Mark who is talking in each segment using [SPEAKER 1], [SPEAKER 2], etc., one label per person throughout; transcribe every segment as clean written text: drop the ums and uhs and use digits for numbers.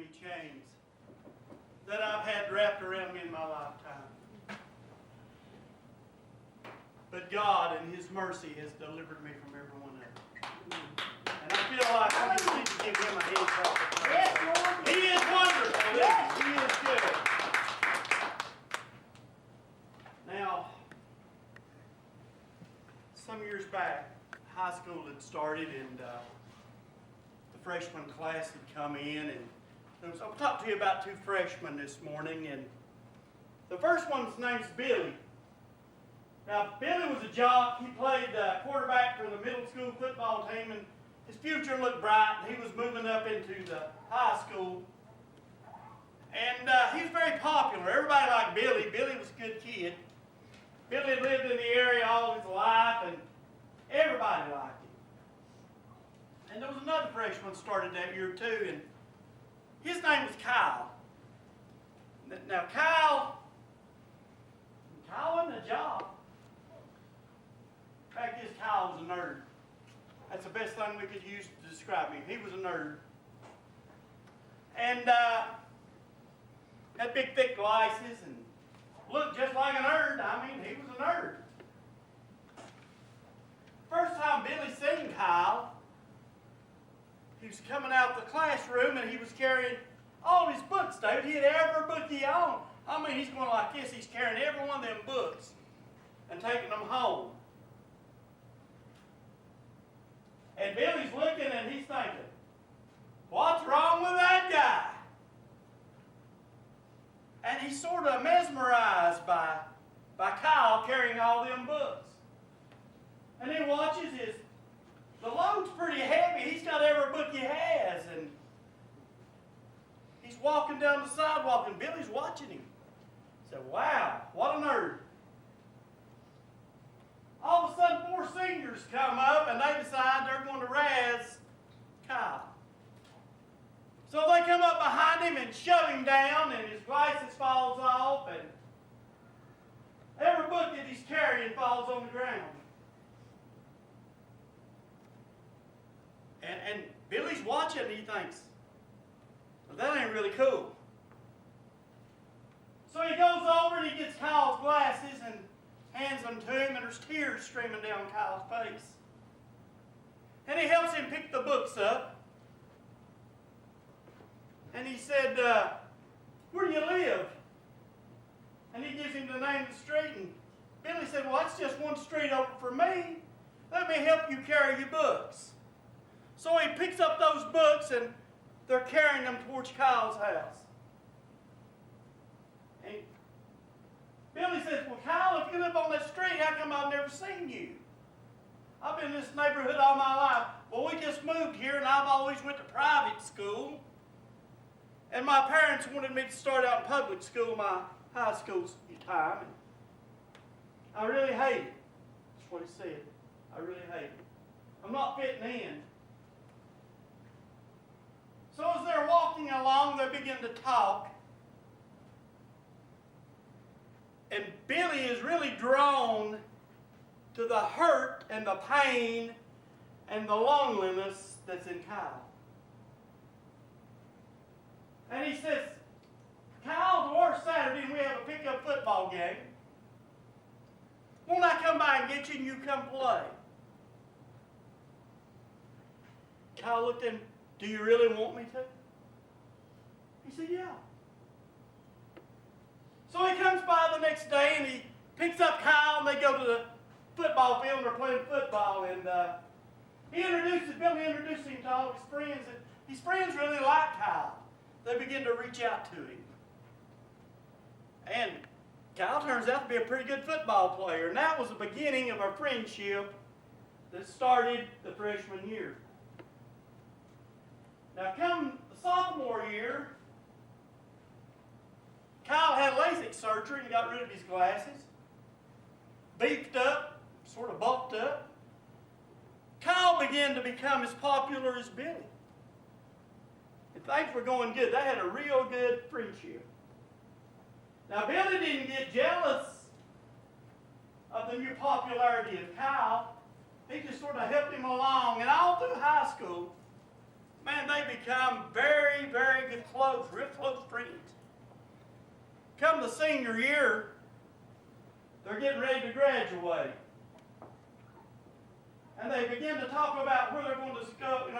[SPEAKER 1] many chains that I've had wrapped around me in my lifetime. But God, in His mercy, has delivered me from every one of them. And I feel like I just need to give Him a hand clap.
[SPEAKER 2] Yes, Lord.
[SPEAKER 1] He is wonderful.
[SPEAKER 2] Yes.
[SPEAKER 1] He is good. Now, some years back, high school had started, and the freshman class had come in, and I'll talk to you about two freshmen this morning. And the first one's name's Billy. Now, Billy was a jock. He played quarterback for the middle school football team, and his future looked bright. He was moving up into the high school, and he was very popular. Everybody liked Billy. Billy was a good kid. Billy had lived in the area all his life, and everybody liked him. And there was another freshman started that year too, and his name was Kyle. Now, Kyle wasn't a jock. The fact is, Kyle was a nerd. That's the best thing we could use to describe him. He was a nerd. And had big, thick glasses and looked just like a nerd. I mean, he was a nerd. First time Billy seen Kyle, he was coming out of the classroom and he was carrying all his books, David. He had every book he owned. I mean, he's going like this. He's carrying every one of them books and taking them home. And Billy's looking and he's thinking, what's wrong with that guy? And he's sort of mesmerized by Kyle carrying all them books. And he watches the load's pretty heavy. He's got every book he has. And he's walking down the sidewalk and Billy's watching him. He said, wow, what a nerd. All of a sudden, 4 seniors come up and they decide they're going to razz Kyle. So they come up behind him and shove him down, and his glasses falls off, and every book that he's carrying falls on the ground. And Billy's watching and he thinks, well, that ain't really cool. So he goes over and he gets Kyle's glasses and hands them to him, and there's tears streaming down Kyle's face. And he helps him pick the books up. And he said, where do you live? And he gives him the name of the street. And Billy said, well, that's just one street over for me. Let me help you carry your books. So he picks up those books and they're carrying them towards Kyle's house. And Billy says, well, Kyle, if you live on that street, how come I've never seen you? I've been in this neighborhood all my life. Well, we just moved here and I've always went to private school. And my parents wanted me to start out in public school my high school time. And I really hate it. That's what he said. I really hate it. I'm not fitting in. So as they're walking along, they begin to talk. And Billy is really drawn to the hurt and the pain and the loneliness that's in Kyle. And he says, Kyle, tomorrow's Saturday and we have a pickup football game. Won't I come by and get you and you come play? Kyle looked at him, do you really want me to? He said, yeah. So he comes by the next day and he picks up Kyle and they go to the football field and they're playing football. And Billy introduced him to all his friends. And his friends really liked Kyle. They begin to reach out to him. And Kyle turns out to be a pretty good football player. And that was the beginning of a friendship that started the freshman year. Now come the sophomore year, Kyle had LASIK surgery and got rid of his glasses. Beefed up, sort of bulked up. Kyle began to become as popular as Billy. And things were going good. They had a real good friendship. Now Billy didn't get jealous of the new popularity of Kyle. He just sort of helped him along. And all through high school, man, they they become very, very good close, real close friends. Come the senior year, they're getting ready to graduate. And they begin to talk about where they're going to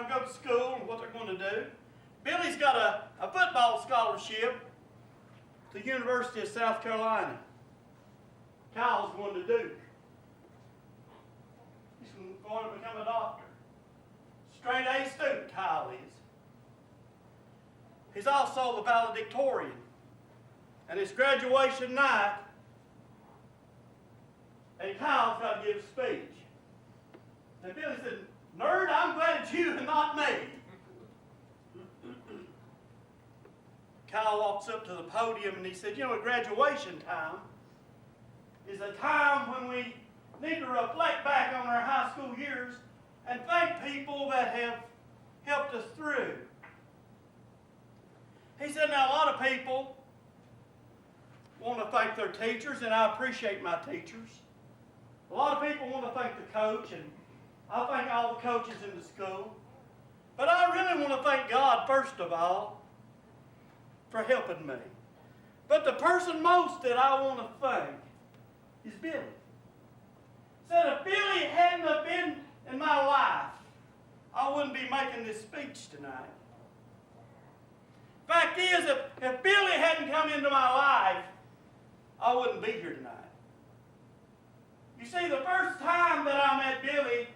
[SPEAKER 1] go to school and what they're going to do. Billy's got a football scholarship to the University of South Carolina. Kyle's going to Duke. He's going to become a doctor. Straight A student, Kyle is. He's also the valedictorian. And it's graduation night, and Kyle's got to give a speech. And Billy said, "Nerd, I'm glad it's you and not me." Kyle walks up to the podium and he said, "You know, at graduation time is a time when we need to reflect back on our high school years and thank people that have helped us through." He said, "Now, a lot of people want to thank their teachers, and I appreciate my teachers. A lot of people want to thank the coach, and I thank all the coaches in the school. But I really want to thank God, first of all, for helping me. But the person most that I want to thank is Billy." Said if Billy hadn't have been in my life, I wouldn't be making this speech tonight. Fact is, if Billy hadn't come into my life, I wouldn't be here tonight. You see, the first time that I met Billy,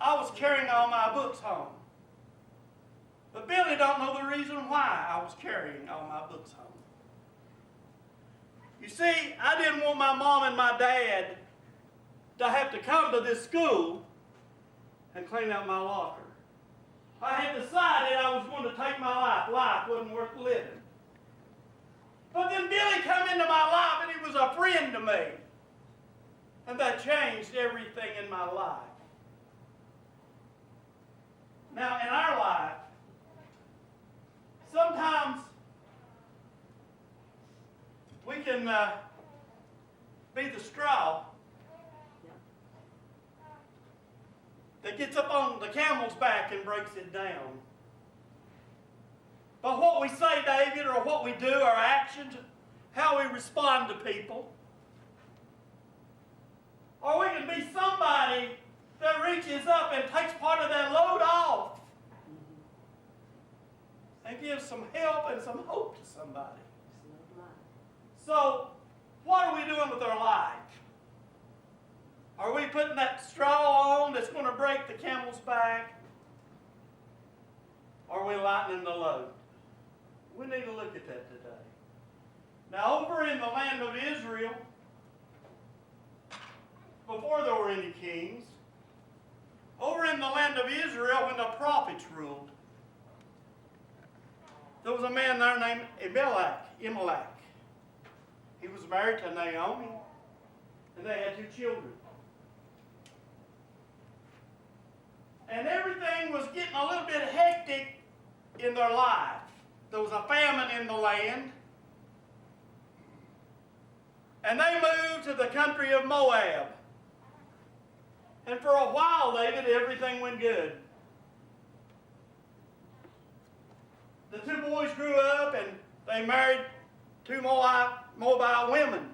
[SPEAKER 1] I was carrying all my books home. But Billy don't know the reason why I was carrying all my books home. You see, I didn't want my mom and my dad to have to come to this school and clean out my locker. I had decided I was going to take my life. Life wasn't worth living. But then Billy come into my life and he was a friend to me. And that changed everything in my life. Now, in our life, sometimes we can be the straw that gets up on the camel's back and breaks it down. But what we say, David, or what we do, our actions, how we respond to people, or we can be somebody that reaches up and takes part of that load off and gives some help and some hope to somebody. So, what are we doing with our life? Are we putting that straw on that's going to break the camel's back? Or are we lightening the load? We need to look at that today. Now, over in the land of Israel, before there were any kings, over in the land of Israel, when the prophets ruled, there was a man there named Elimelech. He was married to Naomi, and they had 2 children. And everything was getting a little bit hectic in their life. There was a famine in the land. And they moved to the country of Moab. And for a while, David, everything went good. The 2 boys grew up and they married 2 Moabite women.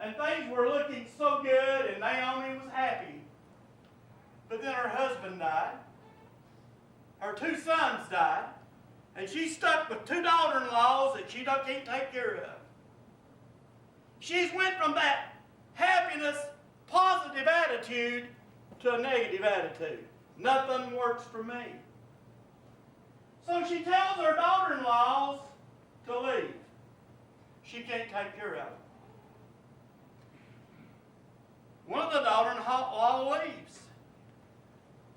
[SPEAKER 1] And things were looking so good and Naomi was happy. But then her husband died. Her 2 sons died. And she's stuck with 2 daughter-in-laws that she can't take care of. She's went from that happiness, positive attitude to a negative attitude. Nothing works for me. So she tells her daughter-in-laws to leave. She can't take care of them. One of the daughter-in-law leaves.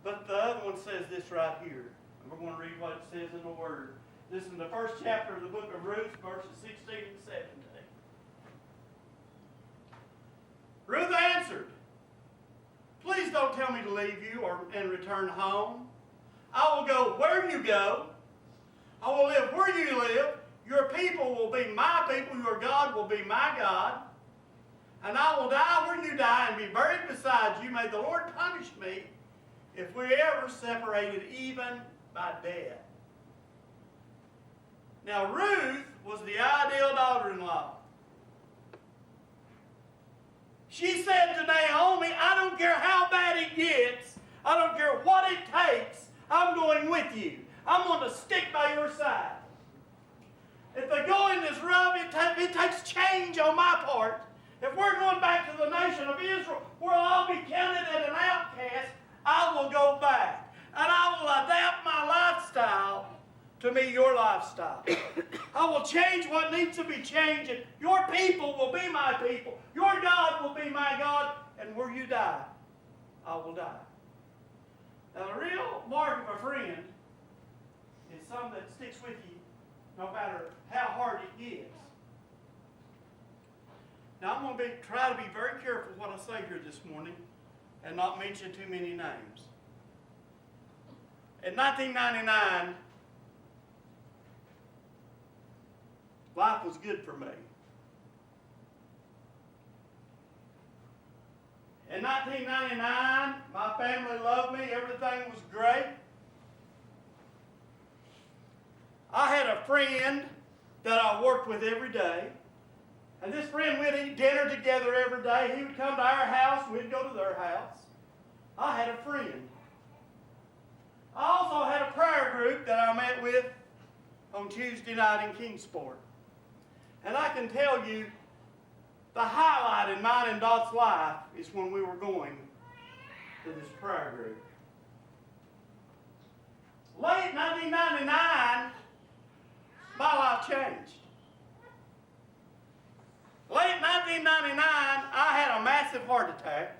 [SPEAKER 1] But the other one says this right here. And we're going to read what it says in the Word. This is in the 1st chapter of the book of Ruth, verses 16 and 17. Ruth answered, "Please don't tell me to leave you and return home. I will go where you go. I will live where you live. Your people will be my people. Your God will be my God. And I will die where you die and be buried beside you. May the Lord punish me if we're ever separated even by death. Now, Ruth was the ideal daughter-in-law. She said to Naomi, I don't care how bad it gets, I don't care what it takes, I'm going with you. I'm going to stick by your side. If the going is rough, it takes change on my part. If we're going back to the nation of Israel, where I'll be counted as an outcast, I will go back. And I will adapt my lifestyle to meet your lifestyle. I will change what needs to be changed. And your people will be my people. Your God will be my God. And where you die, I will die. Now, the real mark of a friend is someone that sticks with you no matter how hard it gets. Now, I'm going to try to be very careful what I say here this morning and not mention too many names. In 1999, life was good for me. In 1999, my family loved me. Everything was great. I had a friend that I worked with every day. And this friend, we'd eat dinner together every day. He would come to our house, we'd go to their house. I had a friend. I also had a prayer group that I met with on Tuesday night in Kingsport. And I can tell you, the highlight in mine and Dot's life is when we were going to this prayer group. Late 1999, my life changed. Late 1999, I had a massive heart attack.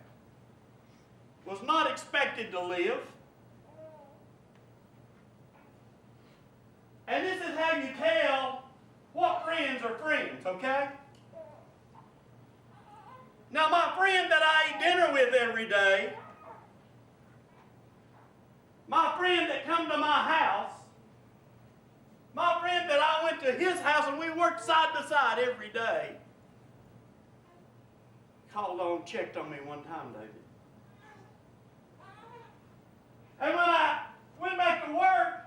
[SPEAKER 1] Was not expected to live. And this is how you tell what friends are friends, okay? Now, my friend that I eat dinner with every day, my friend that come to my house, my friend that I went to his house and we worked side by side every day, called on, checked on me one time, David. And when I went back to work,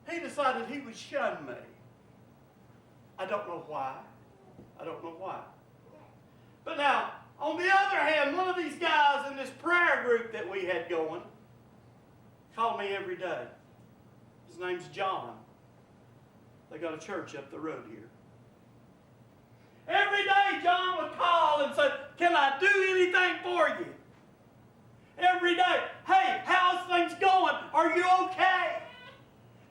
[SPEAKER 1] he decided he would shun me. I don't know why. I don't know why. But now, on the other hand, one of these guys in this prayer group that we had going called me every day. His name's John. They got a church up the road here. Every day John would call and say, can I do anything for you? Every day. Hey, how's things going? Are you okay?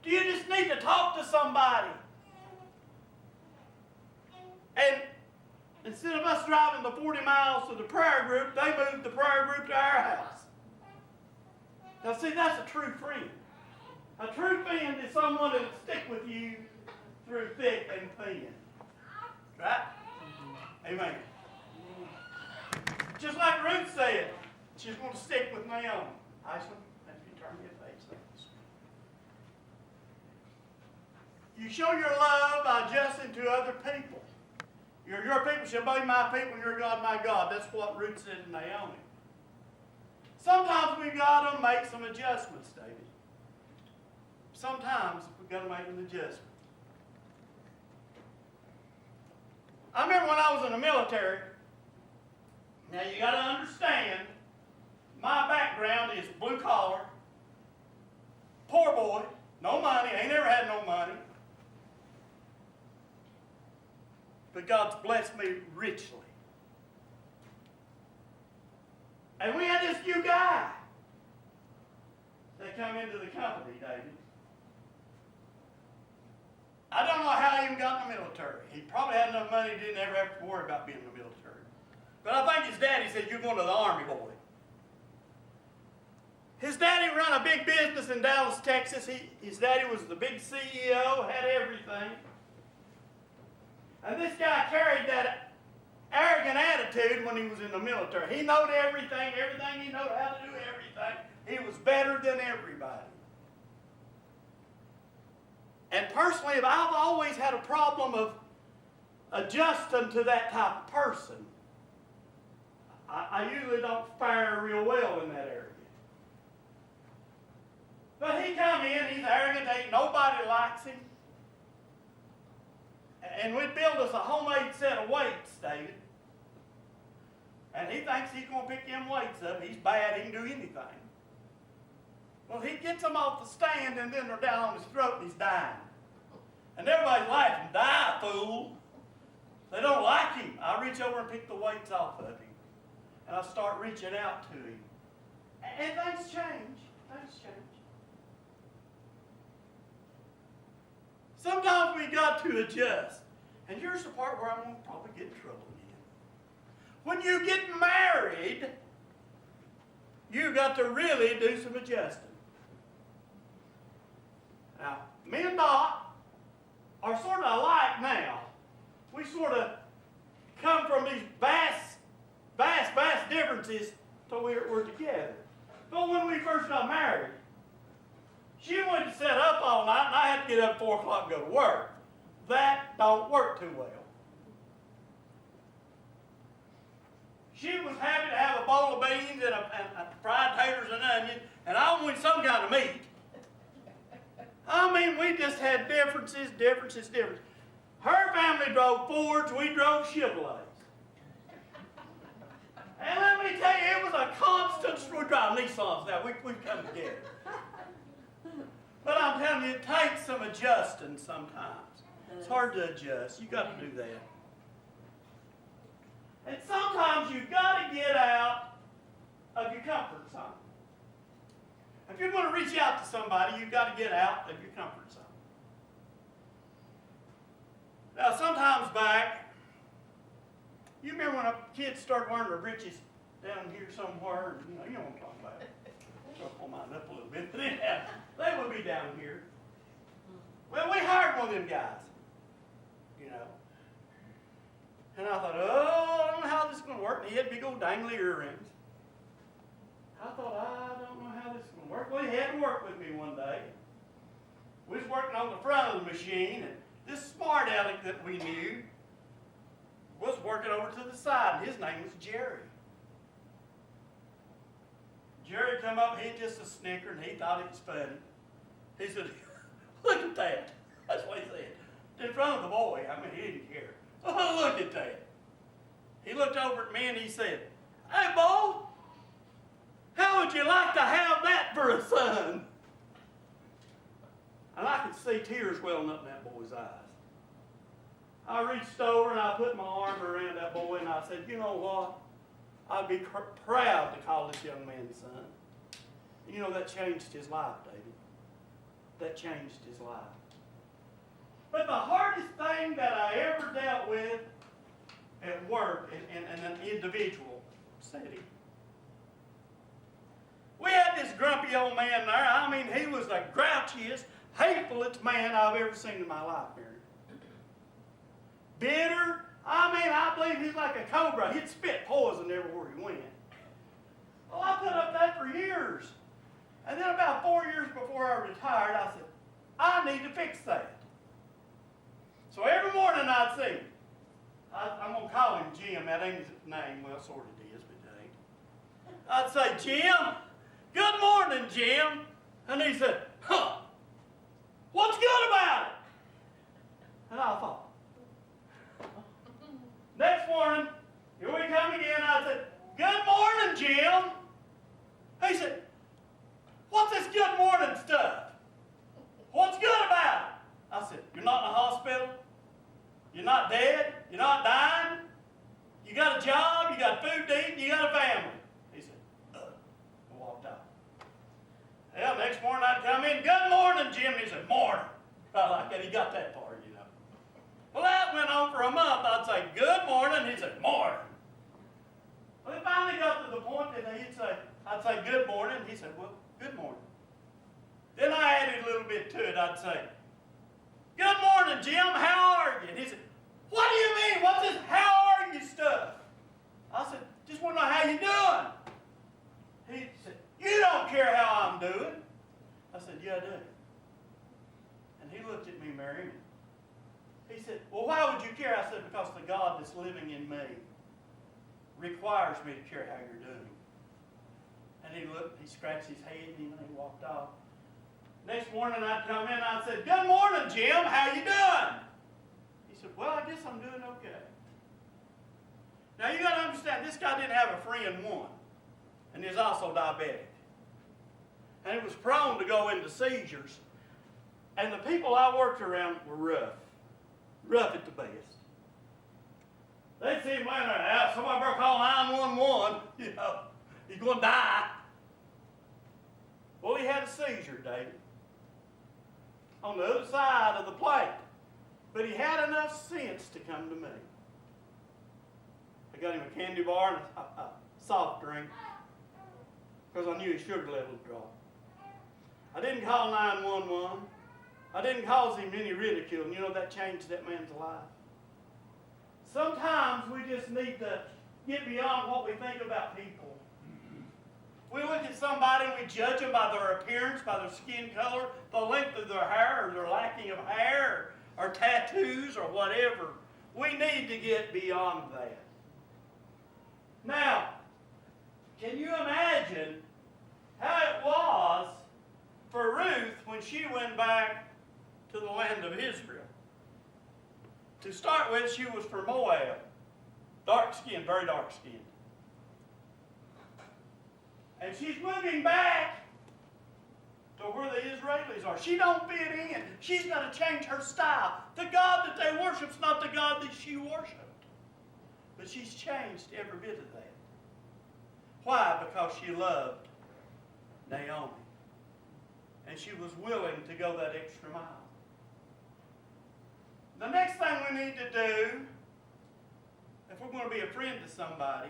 [SPEAKER 1] Do you just need to talk to somebody? And instead of us driving the 40 miles to the prayer group, they moved the prayer group to our house. Now see, that's a true friend. A true friend is someone that will stick with you through thick and thin. Right? Amen. Just like Ruth said, she's going to stick with Naomi. Iceland, if you turn your face like this. You show your love by adjusting to other people. Your people shall be my people, and your God my God. That's what Ruth said to Naomi. Sometimes we've got to make some adjustments, David. Sometimes we've got to make an adjustment. I remember when I was in the military. Now you got to understand, my background is blue collar, poor boy, no money, ain't never had no money. But God's blessed me richly. And we had this new guy that come into the company, David. I don't know how he even got in the military. He probably had enough money, didn't ever have to worry about being in the military. But I think his daddy said, you're going to the Army, boy. His daddy ran a big business in Dallas, Texas. His daddy was the big CEO, had everything. And this guy carried that arrogant attitude when he was in the military. He knowed everything he knowed how to do everything. He was better than everybody. And personally, I've always had a problem of adjusting to that type of person. I usually don't fare real well in that area. he come in, he's arrogant, ain't nobody likes him. And we'd build us a homemade set of weights, David. And he thinks he's going to pick them weights up. He's bad, he can do anything. Well, he gets them off the stand, and then they're down on his throat, and he's dying. And everybody's laughing, die, fool. They don't like him. I reach over and pick the weights off of him. And I start reaching out to him. And things change. Things change. Sometimes we got to adjust. And here's the part where I'm going to probably get in trouble again. When you get married, you got to really do some adjusting. Now, me and Dot are sort of alike now. We sort of come from these vast differences till we're together. But when we first got married, she wanted to sit up all night, and I had to get up at 4 o'clock and go to work. That don't work too well. She was happy to have a bowl of beans and fried taters and onions, and I wanted some kind of meat. I mean, we just had differences. Her family drove Fords, we drove Chevrolets. And let me tell you, it was a constant struggle. We drive Nissans now, we've come together. But I'm telling you, it takes some adjusting sometimes. It's hard to adjust. You got to do that. And sometimes you've got to get out of your comfort zone. If you want to reach out to somebody, you've got to get out of your comfort zone. Now, sometimes back, you remember when a kid started wearing their breeches down here somewhere, and you know what I'm talking about. I'll pull mine up a little bit. They would be down here. Well, we hired one of them guys, you know. And I thought, oh, I don't know how this is going to work. And he had big old dangly earrings. I thought, I don't know how this is going to work. Well, he had to work with me one day. We was working on the front of the machine, and this smart aleck that we knew was working over to the side, and his name was Jerry. Jerry come up, he just a snicker, and he thought it was funny. He said, look at that. That's what he said. In front of the boy, I mean, he didn't care. Oh, look at that. He looked over at me and he said, hey, Bo, how would you like to have that for a son? And I could see tears welling up in that boy's eyes. I reached over and I put my arm around that boy and I said, you know what? I'd be proud to call this young man son. You know, that changed his life, David. That changed his life. But the hardest thing that I ever dealt with at work in an individual setting, we had this grumpy old man there. I mean, he was the grouchiest, hatefulest man I've ever seen in my life, Mary. Bitter. I mean, I believe he's like a cobra. He'd spit poison everywhere he went. Well, I put up that for years. And then about 4 years before I retired, I said, I need to fix that. So every morning I'd see him. I'm going to call him Jim. That ain't his name. Well, sort of it is, but it ain't. I'd say, Jim, good morning, Jim. And he said, huh, what's good about it? And I thought, next morning, here we come again. I said, good morning, Jim. He said, what's this good morning stuff? What's good about it? I said, you're not in the hospital? You're not dead? You're not dying? You got a job? You got food to eat? You got a family? He said, and walked out. Well, next morning I'd come in, good morning, Jim. And he said, morning. I like that. He got that part, you know. Well, that went on for a month. I'd say, good morning. He'd say, morning. Well, it finally got to the point that I'd say, good morning. He said, well, good morning. Then I added a little bit to it. I'd say, good morning, Jim. How are you? And he said, what do you mean? What's this how are you stuff? I said, just want to know how you doing. He said, you don't care how I'm doing. I said, yeah, I do. And he looked at me, Mary. He said, well, why would you care? I said, because the God that's living in me requires me to care how you're doing. And he looked, he scratched his head, and he walked off. Next morning I'd come in and I'd say, "Good morning, Jim, how you doing?" He said, "Well, I guess I'm doing okay." Now you got to understand, this guy didn't have a friend one, and he was also diabetic. And he was prone to go into seizures. And the people I worked around were rough at the best. They'd see him laying there, somebody better call 911, he's going to die. Well, he had a seizure, David, on the other side of the plate. But he had enough sense to come to me. I got him a candy bar and a soft drink because I knew his sugar level would drop. I didn't call 911. I didn't cause him any ridicule. And that changed that man's life. Sometimes we just need to get beyond what we think about people. We look at somebody and we judge them by their appearance, by their skin color, the length of their hair, or their lacking of hair, or tattoos, or whatever. We need to get beyond that. Now, can you imagine how it was for Ruth when she went back to the land of Israel? To start with, she was from Moab. Dark skinned, very dark skinned. And she's moving back to where the Israelis are. She don't fit in. She's got to change her style. The God that they worship is not the God that she worshiped. But she's changed every bit of that. Why? Because she loved Naomi. And she was willing to go that extra mile. The next thing we need to do, if we're going to be a friend to somebody,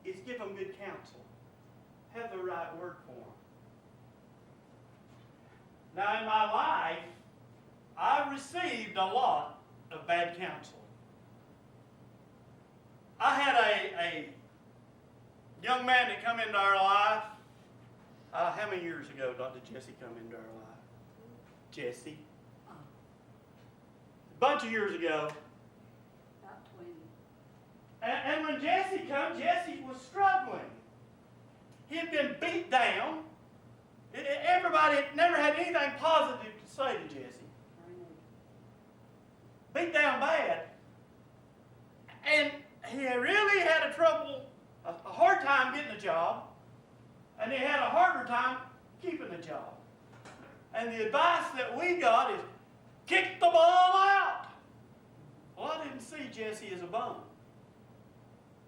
[SPEAKER 1] is give them good counsel. Have the right word for them. Now, in my life, I received a lot of bad counsel. I had a young man that come into our life. How many years ago did Jesse come into our life? Jesse? A bunch of years ago.
[SPEAKER 2] About 20.
[SPEAKER 1] And when Jesse come, Jesse was struggling. He had been beat down. Everybody never had anything positive to say to Jesse. Beat down bad. And he really had a hard time getting a job. And he had a harder time keeping a job. And the advice that we got is, kick the bum out. Well, I didn't see Jesse as a bum.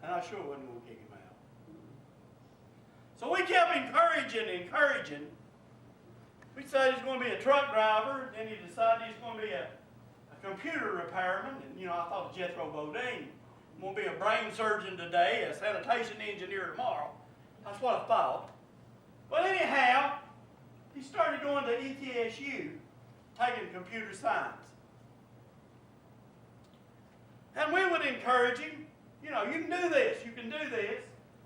[SPEAKER 1] And I sure wasn't going to kick him out. So we kept encouraging. We decided he was going to be a truck driver. Then he decided he was going to be a computer repairman. And, I thought of Jethro Bodine. I'm going to be a brain surgeon today, a sanitation engineer tomorrow. That's what I thought. But anyhow, he started going to ETSU, taking computer science. And we would encourage him, you can do this, you can do this.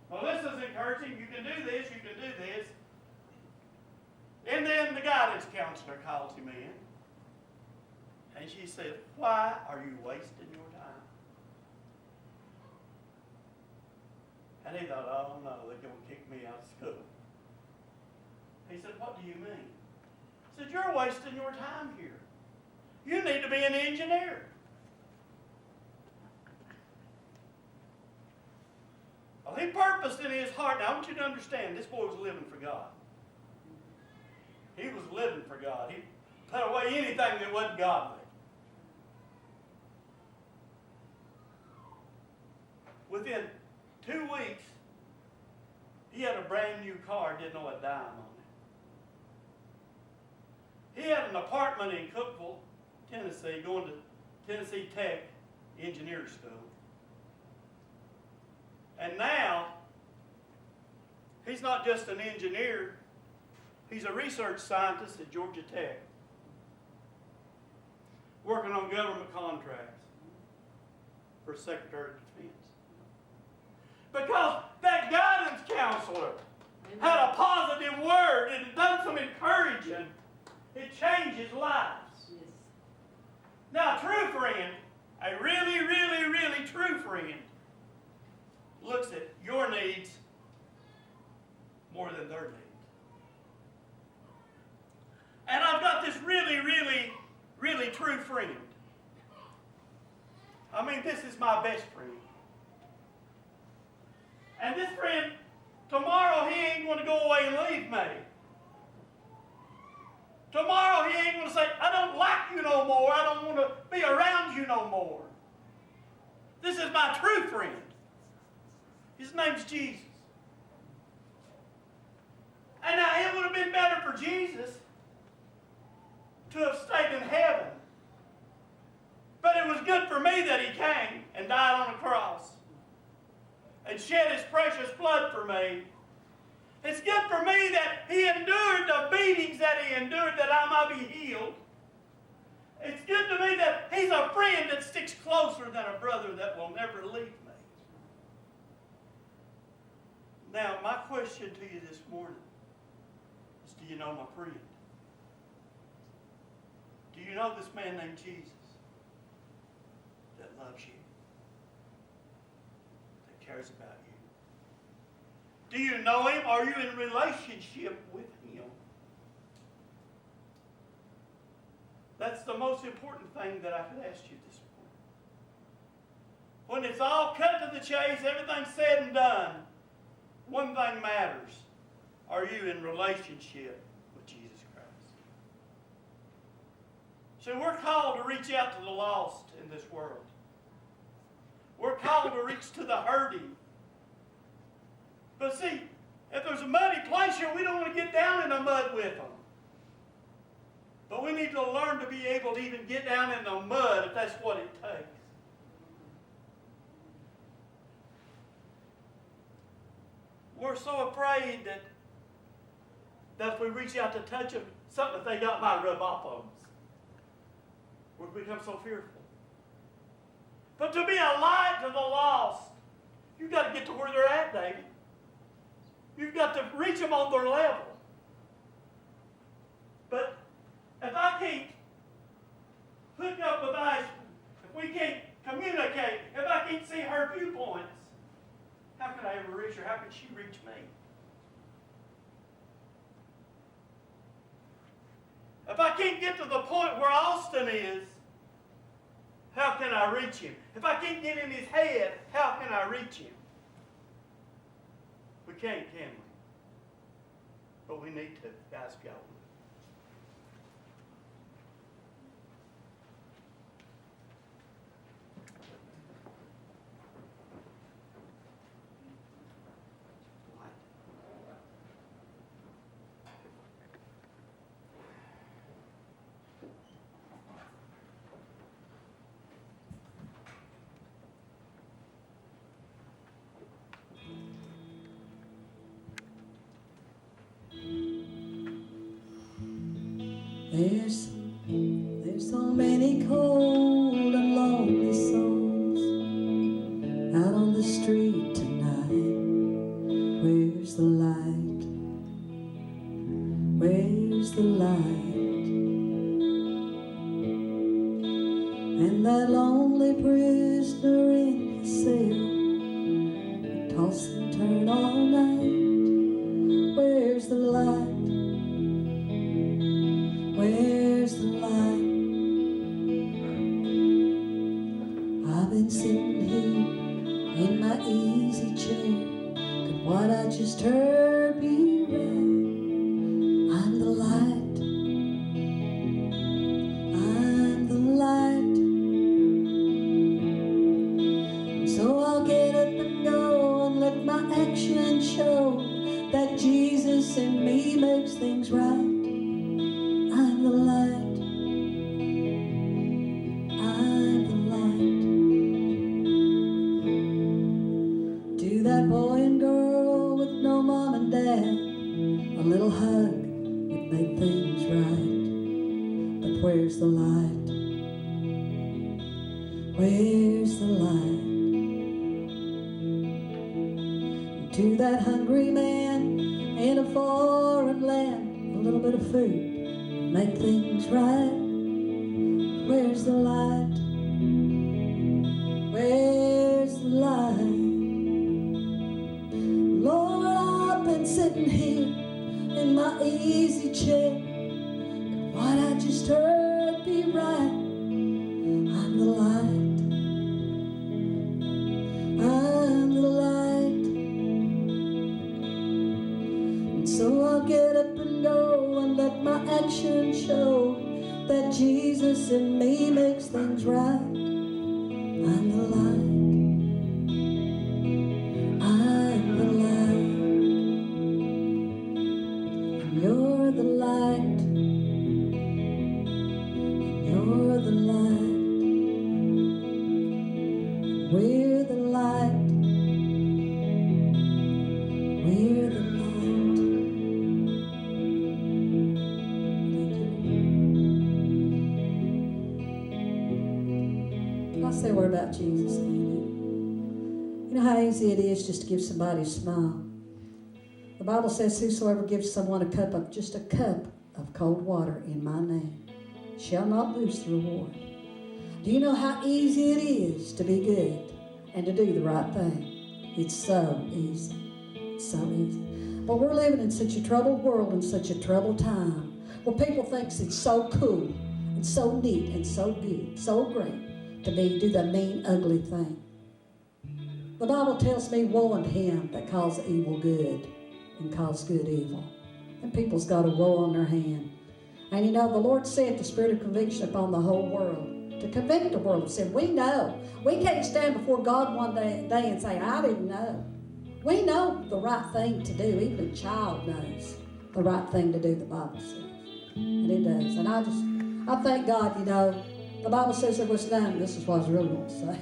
[SPEAKER 1] Melissa's encouraging, you can do this, you can do this. And then the guidance counselor calls him in. And she said, "Why are you wasting your time?" And he thought, "Oh no, they're going to kick me out of school." He said, "What do you mean?" He said, "You're wasting your time here. You need to be an engineer." Well, he purposed in his heart. Now, I want you to understand, this boy was living for God. He was living for God. He put away anything that wasn't godly. Within 2 weeks, he had a brand new car, didn't know a dime on it. He had an apartment in Cookeville, Tennessee, going to Tennessee Tech Engineer School. And now, he's not just an engineer, he's a research scientist at Georgia Tech, working on government contracts for Secretary of Defense. Because that guidance counselor had a positive word and had done some encouraging, it changes lives.
[SPEAKER 2] Yes.
[SPEAKER 1] Now, a true friend, a really, really, really true friend, looks at your needs more than their needs. And I've got this really, really, really true friend. I mean, this is my best friend. And this friend, tomorrow he ain't going to go away and leave me. Tomorrow he ain't going to say, I don't like you no more. I don't want to be around you no more. This is my true friend. His name's Jesus. And now it would have been better for Jesus to have stayed in heaven. But it was good for me that he came and died on a cross and shed his precious blood for me. It's good for me that he endured the beatings that he endured that I might be healed. It's good to me that he's a friend that sticks closer than a brother that will never leave me. Now, my question to you this morning is, do you know my friend? Do you know this man named Jesus that loves you, that cares about you? Do you know him? Are you in relationship with him? That's the most important thing that I could ask you this morning. When it's all cut to the chase, everything's said and done, one thing matters. Are you in relationship with Jesus Christ? So we're called to reach out to the lost in this world. We're called to reach to the hurting. But see, if there's a muddy place here, we don't want to get down in the mud with them. But we need to learn to be able to even get down in the mud if that's what it takes. We're so afraid that if we reach out to touch them, something that they got might rub off of us. We become so fearful. But to be a light to the lost, you've got to get to where they're at, David. You've got to reach them on their level. But if I can't hook up with Ashton, if we can't communicate, if I can't see her viewpoints, how can I ever reach her? How can she reach me? If I can't get to the point where Austin is, how can I reach him? If I can't get in his head, how can I reach him? We can't, can we? But we need to. Guys, go.
[SPEAKER 3] There's so many cold and lonely souls out on the street tonight. Where's the light? Where's the light? And that lonely prisoner in his cell, toss and turn all night. Where's the light? Where's the light? I've been sitting here in my easy chair. Could what I just heard be right? I'm the light. I'm the light. And so I'll get up and go and let my actions show that Jesus in me makes things right. I'm the light. I'm the light. To that boy and girl with no mom and dad, a little hug would make things right. But where's the light? Where's the light? And to that hungry man in a foreign land, a little bit of food make things right. Where's the light? Where's the light? Lord, I've been sitting here in my easy chair. Could what I just heard be right? I'm the light. I'm the light. And so I'll get up and go and let my action show that Jesus in me makes things right. I'm the light. I'm the light. And you're the light. And you're the light. We're the light. We're the light. Can I say a word about Jesus? You know how easy it is just to give somebody a smile. The Bible says, whosoever gives someone just a cup of cold water in my name shall not lose the reward. Do you know how easy it is to be good and to do the right thing? It's so easy. It's so easy. But we're living in such a troubled world and such a troubled time where people think it's so cool and so neat and so good, so great to do the mean, ugly thing. The Bible tells me, woe unto him that calls evil good and calls good evil. And people's got a woe on their hand. And you know, the Lord sent the spirit of conviction upon the whole world to convict the world of sin. We know. We can't stand before God one day and say, I didn't know. We know the right thing to do. Even a child knows the right thing to do, the Bible says. And it does. And I thank God, you know, the Bible says there was none. This is what I was really going to say.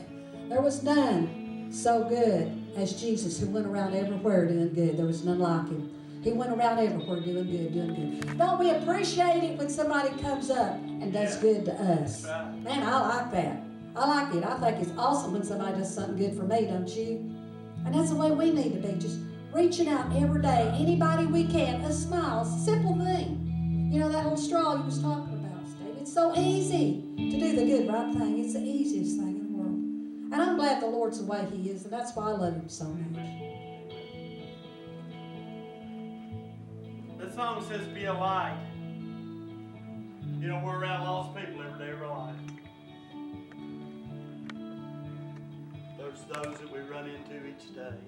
[SPEAKER 3] There was none so good as Jesus, who went around everywhere doing good. There was none like him. He went around everywhere doing good, doing good. Don't we appreciate it when somebody comes up and does good to us? Man, I like that. I like it. I think it's awesome when somebody does something good for me, don't you? And that's the way we need to be, just reaching out every day, anybody we can, a smile, a simple thing. You know, that little straw you was talking about, Steve. It's so easy to do the good, right thing. It's the easiest thing in the world. And I'm glad the Lord's the way he is, and that's why I love him so much.
[SPEAKER 1] The song says, be a light. You know, we're around lost people every day of our life. There's those that we run into each day.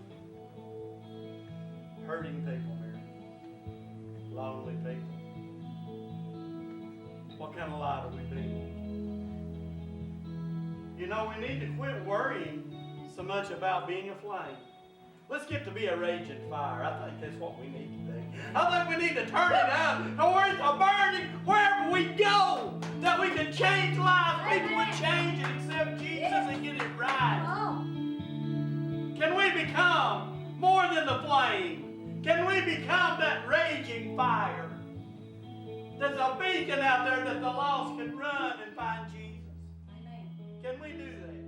[SPEAKER 1] Hurting people here. Lonely people. What kind of light are we being? You know, we need to quit worrying so much about being a flame. Let's get to be a raging fire. I think that's what we need to do. I think we need to turn it up and where it's a burning wherever we go, that we can change lives. People would change and accept Jesus and get it right. Can we become more than the flame? Can we become that raging fire? There's a beacon out there that the lost can run and find Jesus. Amen. Can we do that?